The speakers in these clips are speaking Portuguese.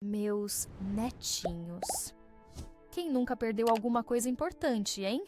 Meus netinhos. Quem nunca perdeu alguma coisa importante, hein?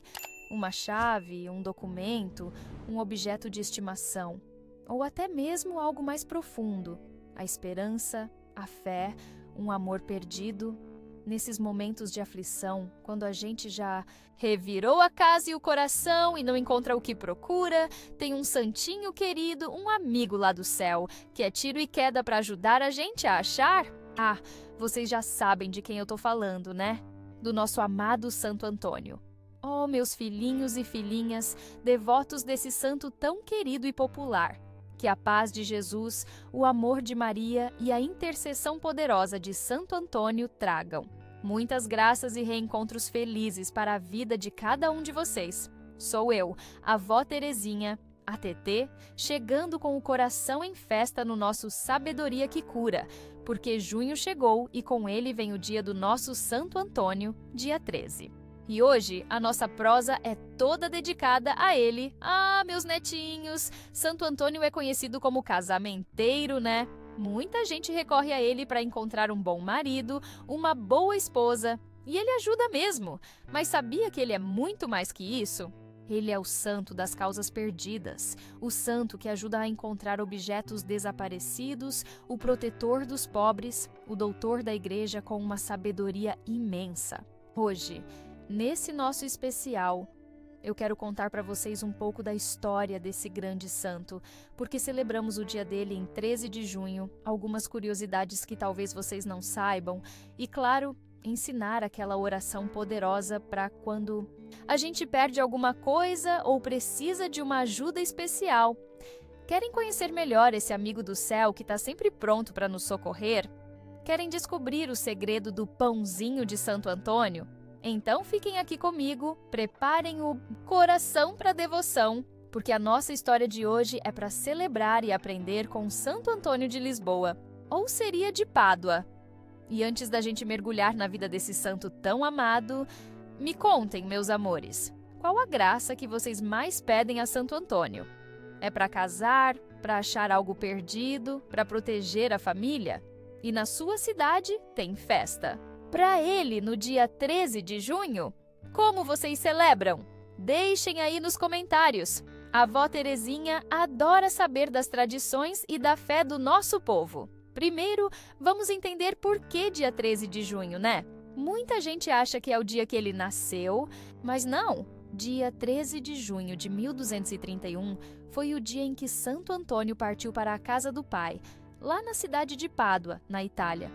Uma chave, um documento, um objeto de estimação. Ou até mesmo algo mais profundo. A esperança, a fé, um amor perdido. Nesses momentos de aflição, quando a gente já revirou a casa e o coração e não encontra o que procura, tem um santinho querido, um amigo lá do céu, que é tiro e queda para ajudar a gente a achar? Ah, vocês já sabem de quem eu tô falando, né? Do nosso amado Santo Antônio. Oh, meus filhinhos e filhinhas, devotos desse santo tão querido e popular. Que a paz de Jesus, o amor de Maria e a intercessão poderosa de Santo Antônio tragam muitas graças e reencontros felizes para a vida de cada um de vocês. Sou eu, a avó Terezinha, a TT, chegando com o coração em festa no nosso Sabedoria que Cura, porque junho chegou e com ele vem o dia do nosso Santo Antônio, dia 13. E hoje a nossa prosa é toda dedicada a ele. Ah, meus netinhos! Santo Antônio é conhecido como casamenteiro, né? Muita gente recorre a ele para encontrar um bom marido, uma boa esposa. E ele ajuda mesmo. Mas sabia que ele é muito mais que isso? Ele é o santo das causas perdidas, o santo que ajuda a encontrar objetos desaparecidos, o protetor dos pobres, o doutor da igreja com uma sabedoria imensa. Hoje, nesse nosso especial, eu quero contar para vocês um pouco da história desse grande santo, porque celebramos o dia dele em 13 de junho, algumas curiosidades que talvez vocês não saibam, e claro, ensinar aquela oração poderosa para quando a gente perde alguma coisa ou precisa de uma ajuda especial. Querem conhecer melhor esse amigo do céu que está sempre pronto para nos socorrer? Querem descobrir o segredo do pãozinho de Santo Antônio? Então fiquem aqui comigo, preparem o coração para a devoção, porque a nossa história de hoje é para celebrar e aprender com Santo Antônio de Lisboa, ou seria de Pádua. E antes da gente mergulhar na vida desse santo tão amado, me contem, meus amores, qual a graça que vocês mais pedem a Santo Antônio? É para casar, para achar algo perdido, para proteger a família? E na sua cidade tem festa. Para ele, no dia 13 de junho? Como vocês celebram? Deixem aí nos comentários. A avó Terezinha adora saber das tradições e da fé do nosso povo. Primeiro, vamos entender por que dia 13 de junho, né? Muita gente acha que é o dia que ele nasceu, mas não. Dia 13 de junho de 1231 foi o dia em que Santo Antônio partiu para a casa do pai, lá na cidade de Pádua, na Itália.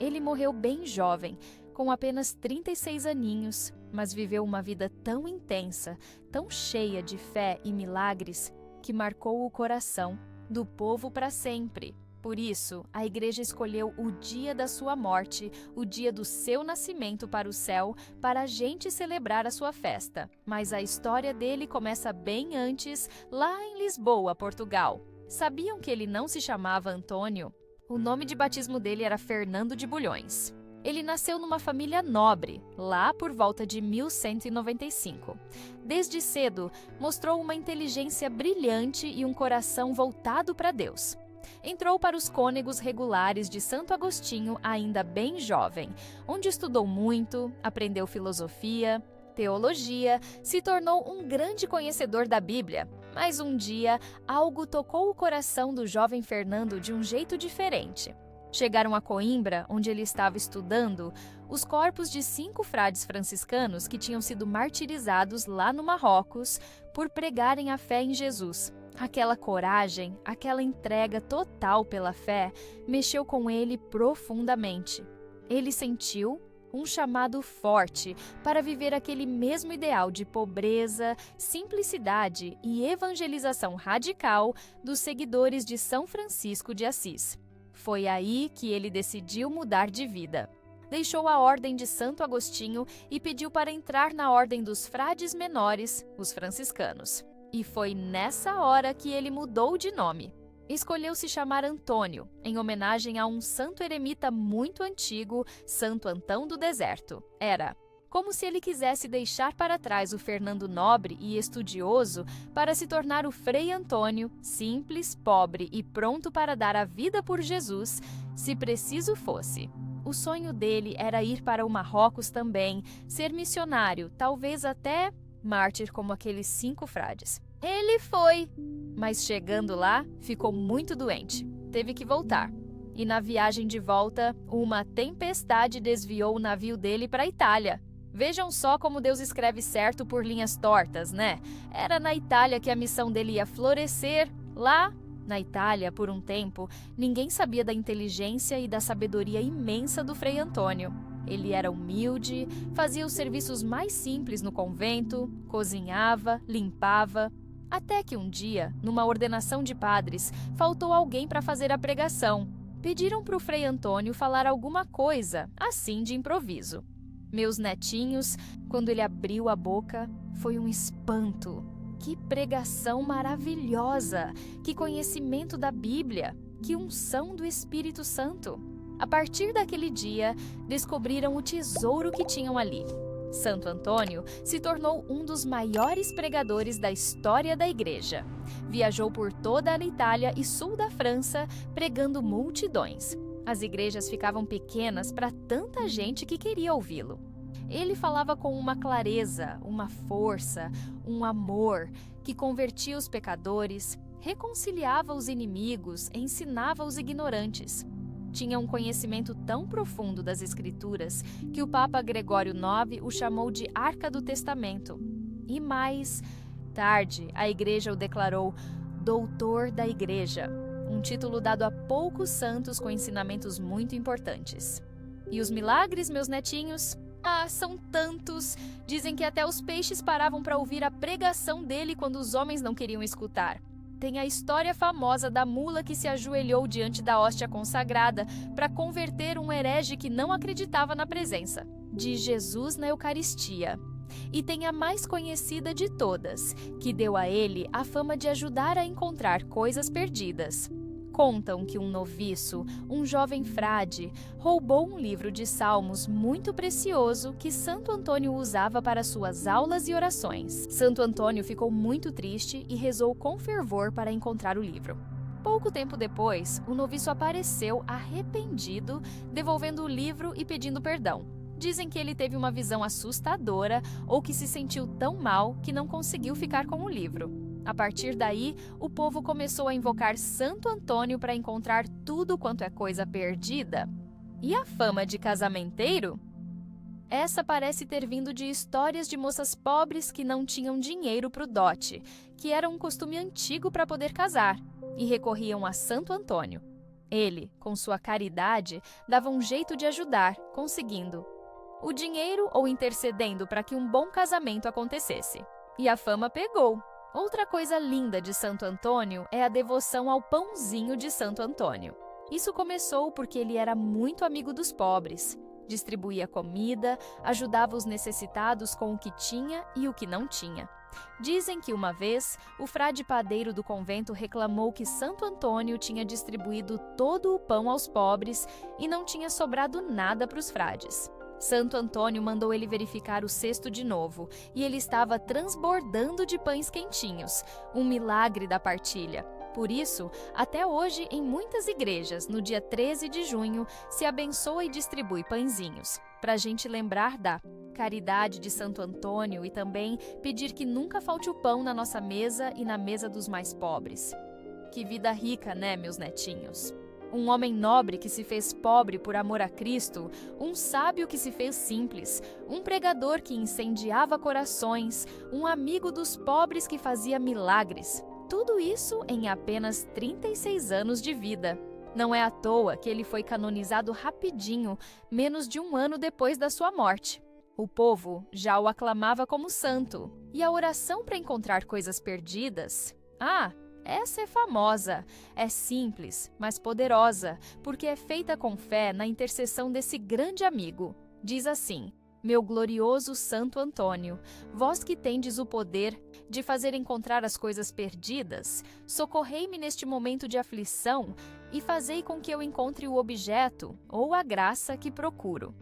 Ele morreu bem jovem, com apenas 36 aninhos, mas viveu uma vida tão intensa, tão cheia de fé e milagres, que marcou o coração do povo para sempre. Por isso, a igreja escolheu o dia da sua morte, o dia do seu nascimento para o céu, para a gente celebrar a sua festa. Mas a história dele começa bem antes, lá em Lisboa, Portugal. Sabiam que ele não se chamava Antônio? O nome de batismo dele era Fernando de Bulhões. Ele nasceu numa família nobre, lá por volta de 1195. Desde cedo, mostrou uma inteligência brilhante e um coração voltado para Deus. Entrou para os cônegos regulares de Santo Agostinho ainda bem jovem, onde estudou muito, aprendeu filosofia, teologia, se tornou um grande conhecedor da Bíblia. Mas um dia, algo tocou o coração do jovem Fernando de um jeito diferente. Chegaram a Coimbra, onde ele estava estudando, os corpos de 5 frades franciscanos que tinham sido martirizados lá no Marrocos por pregarem a fé em Jesus. Aquela coragem, aquela entrega total pela fé, mexeu com ele profundamente. Ele sentiu um chamado forte para viver aquele mesmo ideal de pobreza, simplicidade e evangelização radical dos seguidores de São Francisco de Assis. Foi aí que ele decidiu mudar de vida. Deixou a ordem de Santo Agostinho e pediu para entrar na ordem dos frades menores, os franciscanos. E foi nessa hora que ele mudou de nome. Escolheu se chamar Antônio, em homenagem a um santo eremita muito antigo, Santo Antão do Deserto. Era como se ele quisesse deixar para trás o Fernando nobre e estudioso para se tornar o Frei Antônio, simples, pobre e pronto para dar a vida por Jesus, se preciso fosse. O sonho dele era ir para o Marrocos também, ser missionário, talvez até mártir como aqueles 5 frades. Ele foi, mas chegando lá, ficou muito doente. Teve que voltar. E na viagem de volta, uma tempestade desviou o navio dele para a Itália. Vejam só como Deus escreve certo por linhas tortas, né? Era na Itália que a missão dele ia florescer. Lá, na Itália, por um tempo, ninguém sabia da inteligência e da sabedoria imensa do Frei Antônio. Ele era humilde, fazia os serviços mais simples no convento, cozinhava, limpava. Até que um dia, numa ordenação de padres, faltou alguém para fazer a pregação. Pediram para o Frei Antônio falar alguma coisa, assim de improviso. Meus netinhos, quando ele abriu a boca, foi um espanto. Que pregação maravilhosa! Que conhecimento da Bíblia! Que unção do Espírito Santo! A partir daquele dia, descobriram o tesouro que tinham ali. Santo Antônio se tornou um dos maiores pregadores da história da Igreja. Viajou por toda a Itália e sul da França, pregando multidões. As igrejas ficavam pequenas para tanta gente que queria ouvi-lo. Ele falava com uma clareza, uma força, um amor que convertia os pecadores, reconciliava os inimigos, ensinava os ignorantes. Tinha um conhecimento tão profundo das Escrituras que o Papa Gregório IX o chamou de Arca do Testamento. E mais tarde, a Igreja o declarou Doutor da Igreja, um título dado a poucos santos com ensinamentos muito importantes. E os milagres, meus netinhos? Ah, são tantos! Dizem que até os peixes paravam para ouvir a pregação dele quando os homens não queriam escutar. Tem a história famosa da mula que se ajoelhou diante da hóstia consagrada para converter um herege que não acreditava na presença de Jesus na Eucaristia. E tem a mais conhecida de todas, que deu a ele a fama de ajudar a encontrar coisas perdidas. Contam que um noviço, um jovem frade, roubou um livro de salmos muito precioso que Santo Antônio usava para suas aulas e orações. Santo Antônio ficou muito triste e rezou com fervor para encontrar o livro. Pouco tempo depois, o noviço apareceu arrependido, devolvendo o livro e pedindo perdão. Dizem que ele teve uma visão assustadora ou que se sentiu tão mal que não conseguiu ficar com o livro. A partir daí, o povo começou a invocar Santo Antônio para encontrar tudo quanto é coisa perdida. E a fama de casamenteiro? Essa parece ter vindo de histórias de moças pobres que não tinham dinheiro para o dote, que era um costume antigo para poder casar, e recorriam a Santo Antônio. Ele, com sua caridade, dava um jeito de ajudar, conseguindo o dinheiro ou intercedendo para que um bom casamento acontecesse. E a fama pegou. Outra coisa linda de Santo Antônio é a devoção ao pãozinho de Santo Antônio. Isso começou porque ele era muito amigo dos pobres. Distribuía comida, ajudava os necessitados com o que tinha e o que não tinha. Dizem que uma vez, o frade padeiro do convento reclamou que Santo Antônio tinha distribuído todo o pão aos pobres e não tinha sobrado nada para os frades. Santo Antônio mandou ele verificar o cesto de novo, e ele estava transbordando de pães quentinhos, um milagre da partilha. Por isso, até hoje, em muitas igrejas, no dia 13 de junho, se abençoa e distribui pãezinhos, para a gente lembrar da caridade de Santo Antônio e também pedir que nunca falte o pão na nossa mesa e na mesa dos mais pobres. Que vida rica, né, meus netinhos? Um homem nobre que se fez pobre por amor a Cristo, um sábio que se fez simples, um pregador que incendiava corações, um amigo dos pobres que fazia milagres. Tudo isso em apenas 36 anos de vida. Não é à toa que ele foi canonizado rapidinho, menos de um ano depois da sua morte. O povo já o aclamava como santo. E a oração para encontrar coisas perdidas? Essa é famosa, é simples, mas poderosa, porque é feita com fé na intercessão desse grande amigo. Diz assim: Meu glorioso Santo Antônio, vós que tendes o poder de fazer encontrar as coisas perdidas, socorrei-me neste momento de aflição e fazei com que eu encontre o objeto ou a graça que procuro.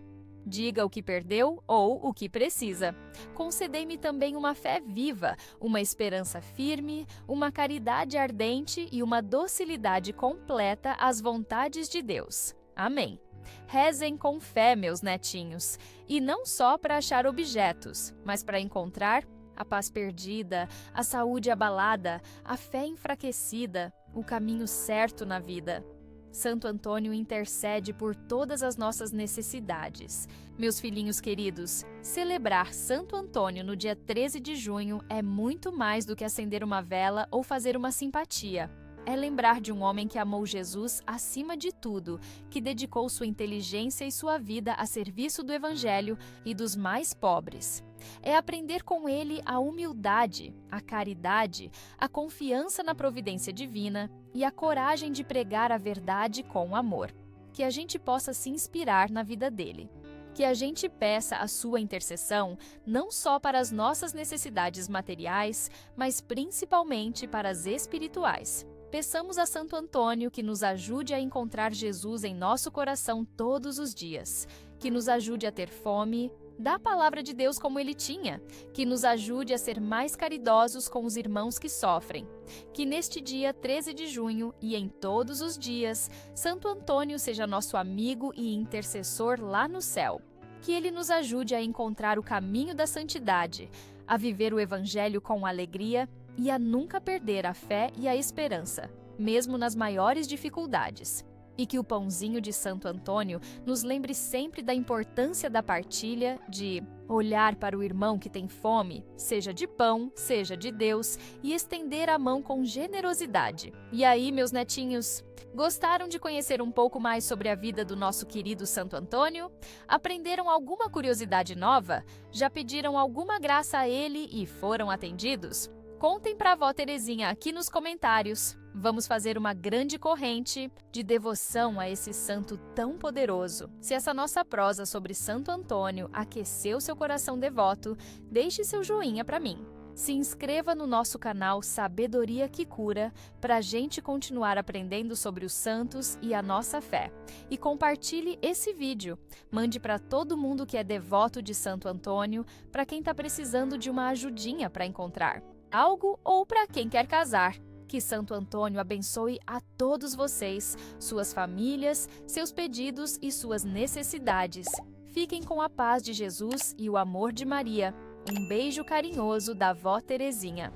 Diga o que perdeu ou o que precisa. Concedei-me também uma fé viva, uma esperança firme, uma caridade ardente e uma docilidade completa às vontades de Deus. Amém. Rezem com fé, meus netinhos, e não só para achar objetos, mas para encontrar a paz perdida, a saúde abalada, a fé enfraquecida, o caminho certo na vida. Santo Antônio intercede por todas as nossas necessidades. Meus filhinhos queridos, celebrar Santo Antônio no dia 13 de junho é muito mais do que acender uma vela ou fazer uma simpatia. É lembrar de um homem que amou Jesus acima de tudo, que dedicou sua inteligência e sua vida a serviço do Evangelho e dos mais pobres. É aprender com ele a humildade, a caridade, a confiança na providência divina e a coragem de pregar a verdade com amor. Que a gente possa se inspirar na vida dele. Que a gente peça a sua intercessão não só para as nossas necessidades materiais, mas principalmente para as espirituais. Peçamos a Santo Antônio que nos ajude a encontrar Jesus em nosso coração todos os dias, que nos ajude a ter fome da palavra de Deus como ele tinha, que nos ajude a ser mais caridosos com os irmãos que sofrem. Que neste dia 13 de junho e em todos os dias, Santo Antônio seja nosso amigo e intercessor lá no céu. Que ele nos ajude a encontrar o caminho da santidade, a viver o Evangelho com alegria e a nunca perder a fé e a esperança, mesmo nas maiores dificuldades. E que o pãozinho de Santo Antônio nos lembre sempre da importância da partilha, de olhar para o irmão que tem fome, seja de pão, seja de Deus, e estender a mão com generosidade. E aí, meus netinhos, gostaram de conhecer um pouco mais sobre a vida do nosso querido Santo Antônio? Aprenderam alguma curiosidade nova? Já pediram alguma graça a ele e foram atendidos? Contem para a avó Terezinha aqui nos comentários. Vamos fazer uma grande corrente de devoção a esse santo tão poderoso. Se essa nossa prosa sobre Santo Antônio aqueceu seu coração devoto, deixe seu joinha para mim. Se inscreva no nosso canal Sabedoria que Cura para a gente continuar aprendendo sobre os santos e a nossa fé. E compartilhe esse vídeo. Mande para todo mundo que é devoto de Santo Antônio, para quem está precisando de uma ajudinha para encontrar algo ou para quem quer casar. Que Santo Antônio abençoe a todos vocês, suas famílias, seus pedidos e suas necessidades. Fiquem com a paz de Jesus e o amor de Maria. Um beijo carinhoso da vó Terezinha.